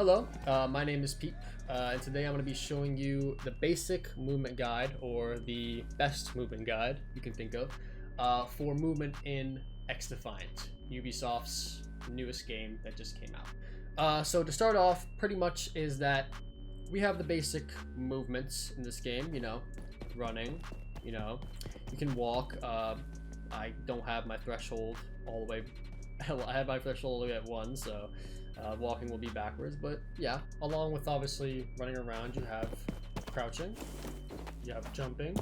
Hello, my name is Peep, and today I'm going to be showing you the basic movement guide, or the best movement guide you can think of, for movement in XDefiant, Ubisoft's newest game that just came out. So to start off, pretty much is that we have the basic movements in this game, running, you can walk. I don't have my threshold all the way, I have my threshold all the way at 1, so walking will be backwards, but yeah, along with obviously running around, you have crouching, you have jumping,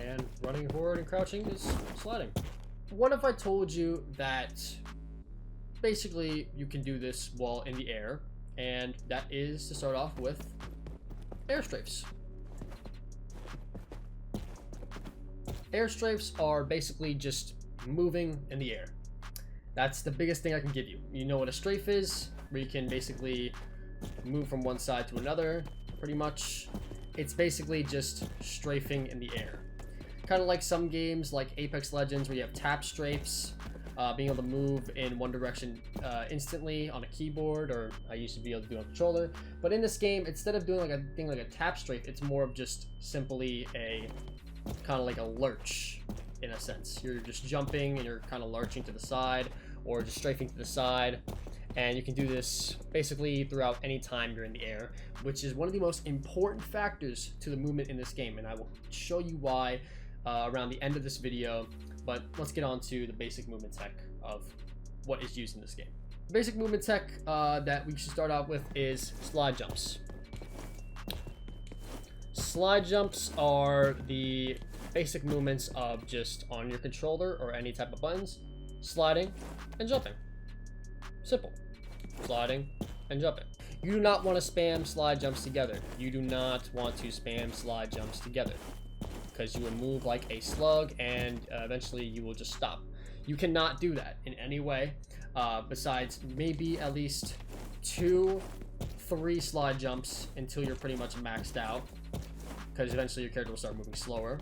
and running forward and crouching is sliding. What if I told you that basically you can do this while in the air, and that is to start off with air strafes. Air strafes are basically just moving in the air. That's the biggest thing I can give you. You know what a strafe is, where you can basically move from one side to another, pretty much. It's basically just strafing in the air. Kind of like some games like Apex Legends, where you have tap strafes, being able to move in one direction instantly on a keyboard, or I used to be able to do it on a controller. But in this game, instead of doing like a thing like a tap strafe, it's more of just simply a kind of like a lurch, in a sense. You're just jumping and you're kind of lurching to the side, or just strafing to the side, and you can do this basically throughout any time you're in the air, which is one of the most important factors to the movement in this game, and I will show you why around the end of this video. But let's get on to the basic movement tech of what is used in this game. The basic movement tech that we should start out with is slide jumps. Slide jumps are the basic movements of just on your controller or any type of buttons, sliding and jumping. Simple. Sliding and jumping. You do not want to spam slide jumps together. You do not want to spam slide jumps together, because you will move like a slug and eventually you will just stop. You cannot do that in any way, besides maybe at least 2-3 slide jumps until you're pretty much maxed out, because eventually your character will start moving slower,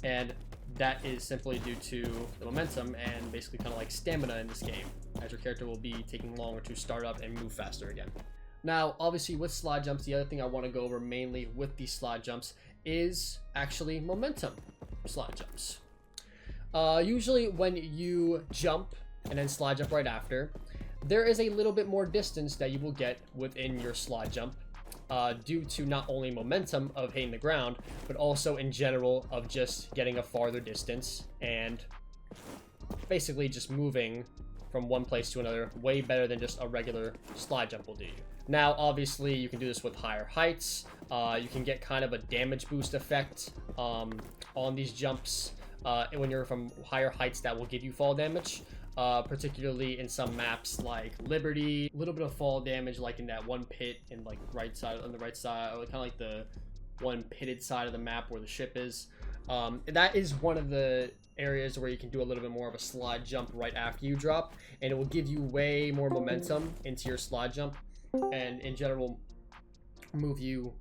and that is simply due to the momentum and basically kind of like stamina in this game, as your character will be taking longer to start up and move faster again. Now, obviously with slide jumps, the other thing I want to go over mainly with these slide jumps is actually momentum slide jumps. Usually when you jump and then slide jump right after, there is a little bit more distance that you will get within your slide jump, due to not only momentum of hitting the ground, but also in general of just getting a farther distance and basically just moving from one place to another way better than just a regular slide jump will do you. Now, obviously, you can do this with higher heights. You can get kind of a damage boost effect on these jumps when you're from higher heights that will give you fall damage. Particularly in some maps like Liberty, a little bit of fall damage, like in that one pit in like right side, on the right side, or kind of like the one pitted side of the map where the ship is. That is one of the areas where you can do a little bit more of a slide jump right after you drop, and it will give you way more momentum into your slide jump, and in general move you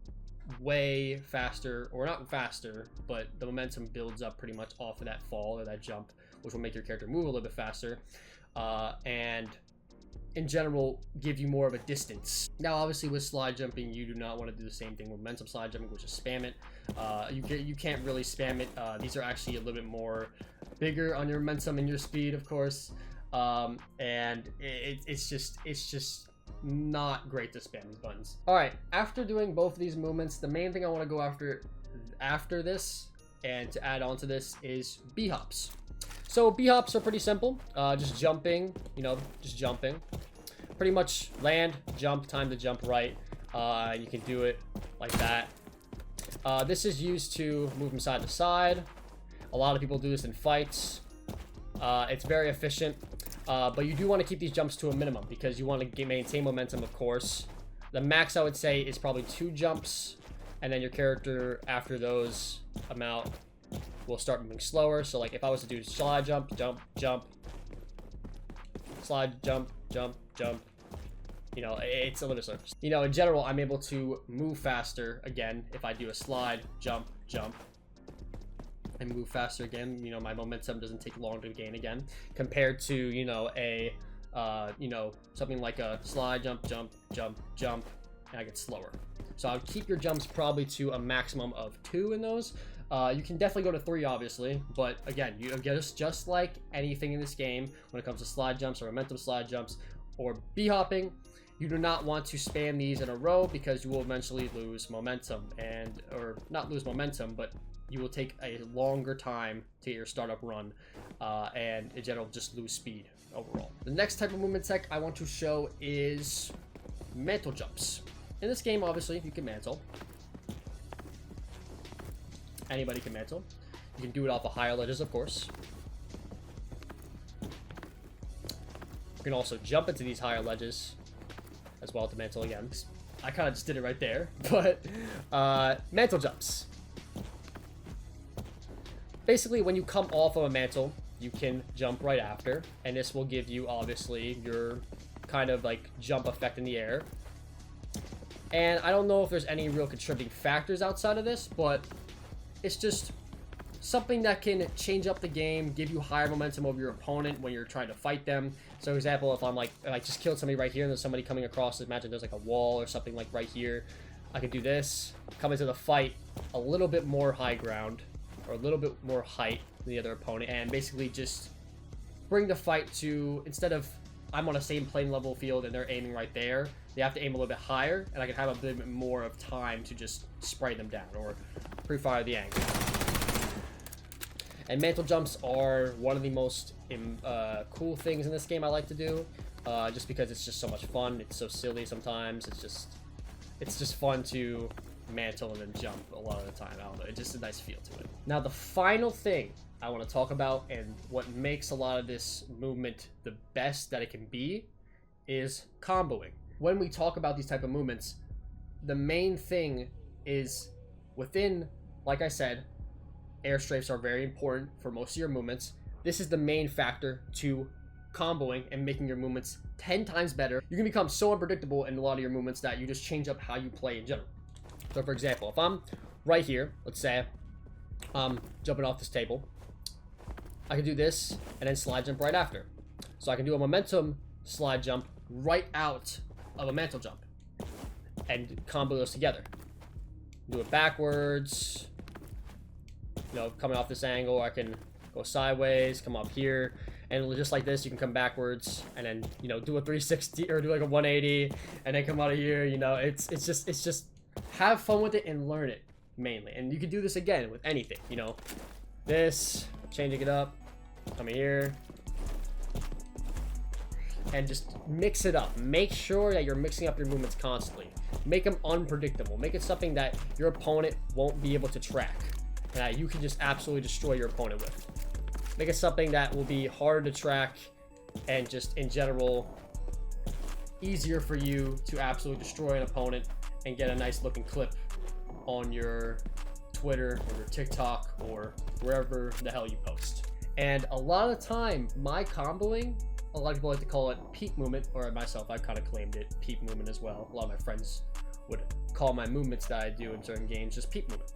way faster, or not faster, but the momentum builds up pretty much off of that fall or that jump, which will make your character move a little bit faster, and in general give you more of a distance. Now, obviously with slide jumping, you do not want to do the same thing with momentum slide jumping, which is spam it. You can't really spam it. These are actually a little bit more bigger on your momentum and your speed, of course, and it's just not great to spam these buttons. All right, after doing both of these movements, the main thing I want to go after this, and to add on to this, is b-hops. So b-hops are pretty simple, just jumping, just jumping. Pretty much land, jump, time to jump right. You can do it like that. This is used to move from side to side. A lot of people do this in fights. It's very efficient, but you do want to keep these jumps to a minimum, because you want to maintain momentum, of course. The max, I would say, is probably 2 jumps, and then your character, after those amount, will start moving slower. So like if I was to do slide jump, jump, jump, slide, jump, jump, jump, it's a little slower. In general, I'm able to move faster again if I do a slide, jump, jump, and move faster again. My momentum doesn't take long to gain again, compared to, a You know, something like a slide, jump, jump, jump, jump, and I get slower. So I'll keep your jumps probably to a maximum of 2 in those. You can definitely go to 3, obviously, but again, you just like anything in this game, when it comes to slide jumps or momentum slide jumps or b-hopping, you do not want to spam these in a row because you will eventually lose momentum, or not lose momentum, but you will take a longer time to get your startup run, and in general, just lose speed overall. The next type of movement tech I want to show is mantle jumps. In this game, obviously, you can mantle. Anybody can mantle. You can do it off of higher ledges, of course. You can also jump into these higher ledges as well to mantle again. I kind of just did it right there, but mantle jumps. Basically, when you come off of a mantle, you can jump right after, and this will give you, obviously, your kind of like jump effect in the air. And I don't know if there's any real contributing factors outside of this, but it's just something that can change up the game, give you higher momentum over your opponent when you're trying to fight them. So, for example, if I just killed somebody right here and there's somebody coming across, imagine there's like a wall or something like right here. I can do this, come into the fight a little bit more high ground, or a little bit more height than the other opponent, and basically just bring the fight to, instead of I'm on the same plane level field and they're aiming right there, they have to aim a little bit higher, and I can have a bit more of time to just spray them down or pre-fire the angle. And mantle jumps are one of the most cool things in this game I like to do, just because it's just so much fun. It's so silly sometimes. It's just fun to mantle and then jump a lot of the time. I don't know, it's just a nice feel to it. Now the final thing I want to talk about, and what makes a lot of this movement the best that it can be, is comboing. When we talk about these type of movements, the main thing is within, like I said, air strafes are very important for most of your movements. This is the main factor to comboing and making your movements 10 times better. You can become so unpredictable in a lot of your movements that you just change up how you play in general. So for example, if I'm right here, let's say I'm jumping off this table, I can do this and then slide jump right after. So I can do a momentum slide jump right out of a mantle jump and combo those together. Do it backwards, you know, coming off this angle. I can go sideways, come up here, and just like this, you can come backwards and then, you know, do a 360 or do like a 180 and then come out of here. You know, it's just have fun with it and learn it mainly. And you can do this again with anything, you know, this, changing it up, coming here, and just mix it up. Make sure that you're mixing up your movements constantly. Make them unpredictable. Make it something that your opponent won't be able to track, and that you can just absolutely destroy your opponent with. Make it something that will be hard to track, and just in general easier for you to absolutely destroy an opponent and get a nice looking clip on your Twitter or your TikTok or wherever the hell you post. And a lot of the time, my comboing, a lot of people like to call it peep movement, or myself, I kind of claimed it peep movement as well. A lot of my friends would call my movements that I do in certain games just peep movement,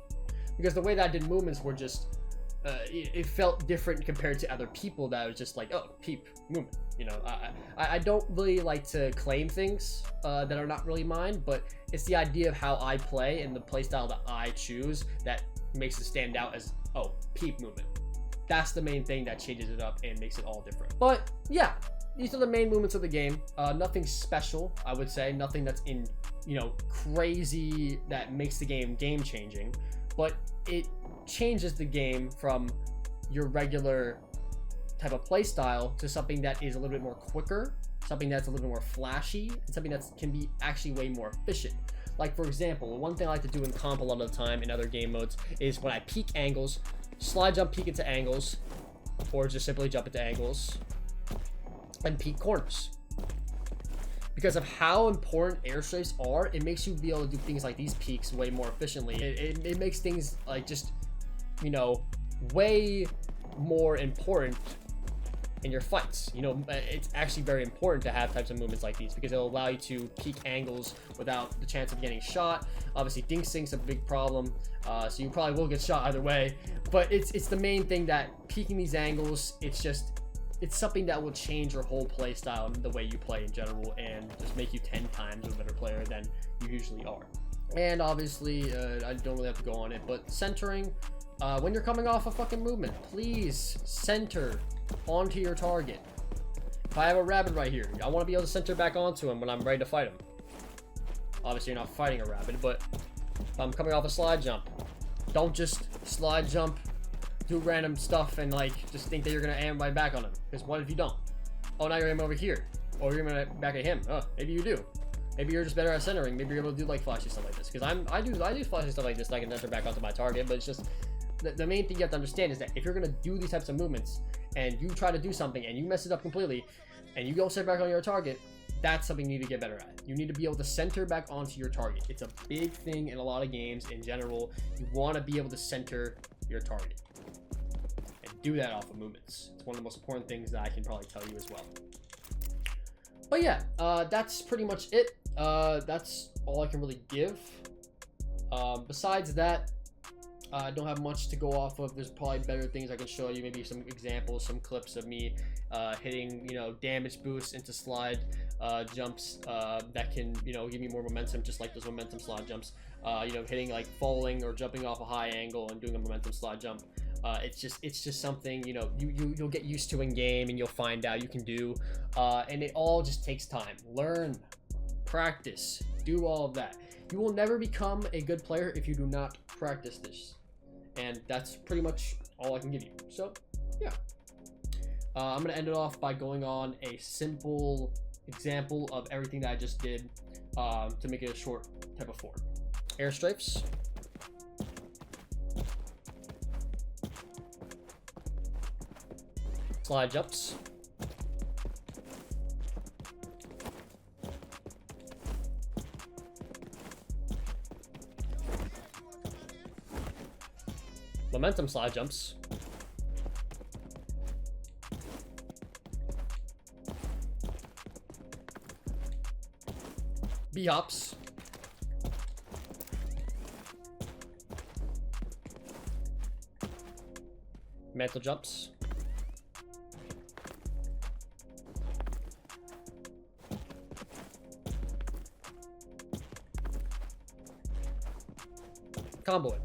because the way that I did movements were just it felt different compared to other people that was just like, oh, peep movement. You know, I don't really like to claim things that are not really mine, but it's the idea of how I play and the play style that I choose that makes it stand out as, oh, peep movement. That's the main thing that changes it up and makes it all different. But yeah, these are the main movements of the game. Nothing special, I would say. Nothing that's in, you know, crazy that makes the game game-changing. But it changes the game from your regular type of play style to something that is a little bit more quicker, something that's a little bit more flashy, and something that can be actually way more efficient. Like, for example, one thing I like to do in comp a lot of the time in other game modes is when I peek angles, slide jump peek into angles, or just simply jump into angles and peek corners. Because of how important air strafes are, it makes you be able to do things like these peaks way more efficiently. It makes things like just, you know, way more important in your fights. You know, it's actually very important to have types of movements like these because it'll allow you to peek angles without the chance of getting shot. Obviously, ding sync's a big problem, so you probably will get shot either way. But it's the main thing that peeking these angles, it's just it's something that will change your whole play style and the way you play in general, and just make you 10 times a better player than you usually are. And obviously, I don't really have to go on it, but centering, when you're coming off a fucking movement, please center onto your target. If I have a rabbit right here, I want to be able to center back onto him when I'm ready to fight him. Obviously, you're not fighting a rabbit, but if I'm coming off a slide jump, don't just slide jump, do random stuff, and like just think that you're gonna aim right back on him. Because what if you don't? Oh, now you're aiming over here, or you're aiming back at him. Oh, maybe you do. Maybe you're just better at centering. Maybe you're able to do like flashy stuff like this. Because I do flashy stuff like this, so I can center back onto my target. But it's just the main thing you have to understand is that if you're gonna do these types of movements and you try to do something and you mess it up completely, and you go center back on your target, that's something you need to get better at. You need to be able to center back onto your target. It's a big thing in a lot of games in general. You want to be able to center your target and do that off of movements. It's one of the most important things that I can probably tell you as well. But yeah, that's pretty much it. That's all I can really give. Besides that, I don't have much to go off of. There's probably better things I can show you. Maybe some examples, some clips of me hitting, damage boosts into slide jumps that can, give me more momentum, just like those momentum slide jumps. Hitting like falling or jumping off a high angle and doing a momentum slide jump. It's just something you'll get used to in game, and you'll find out you can do. And it all just takes time. Learn, practice, do all of that. You will never become a good player if you do not practice this. And that's pretty much all I can give you. So, yeah. I'm going to end it off by going on a simple example of everything that I just did to make it a short type of form. Air strafes. Slide jumps. Momentum slide jumps. B-hops. Mantle jumps. Combo it.